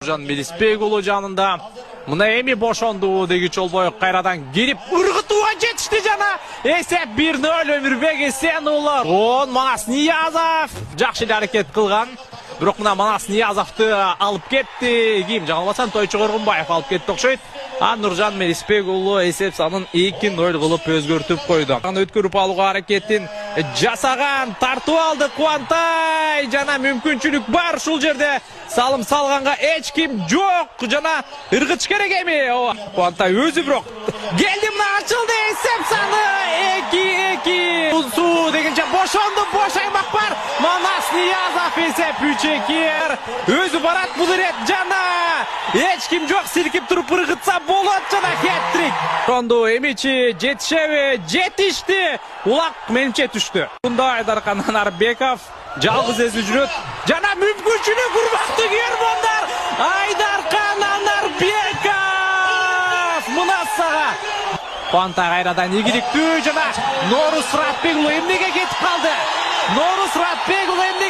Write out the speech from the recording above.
Нуржан Мелисбек уулу жанында. Мына эми бошонду дегич болбой кайрадан кирип ыргытууга жетишти жана эсеп 1-0 Өмүрбек Эсен уулу. Он Манас Ниязов жакшы аракет кылган. Бирок мына Манас Ниязовду алып кетти. Ким жаңылбасам Тойчу Коргунбаев алып кетти окшойт. Нуржан Мелисбек уулу эсеп санын 2-0 кылып өзгөртүп койду. Өткөрүп алууга аракетин жасаган, тартып алды Кубантай. Жана мүмкүнчүлүк бар ушул жерде. Салым салганга эч ким жок. Жана ыргыч керек эми. Кубантай өзү бирок келди, мына ачылды эсеп саны 2-2. Суу дегенче бошонду, бош аймак бар. Манас Ниязов эсеп 3-2. Өзү барат бул ирет жана эч ким жок, силкип туруп ыргытса болот жана хет-трик. Ронду эмичи жетишеби? Жетишти. Улак менимче түштү. Мында Айдаркан Анарбеков жалгыз өзү жүрөт. Жана мүмкүнчүлүк урмактуу көргөндөр. Айдаркан Анарбеков мына сага. Кубантай кайрадан ийгиликтүү жана Норус Ратбек уулу эмнеге кетип калды? Норус Ратбек уулу эмнеге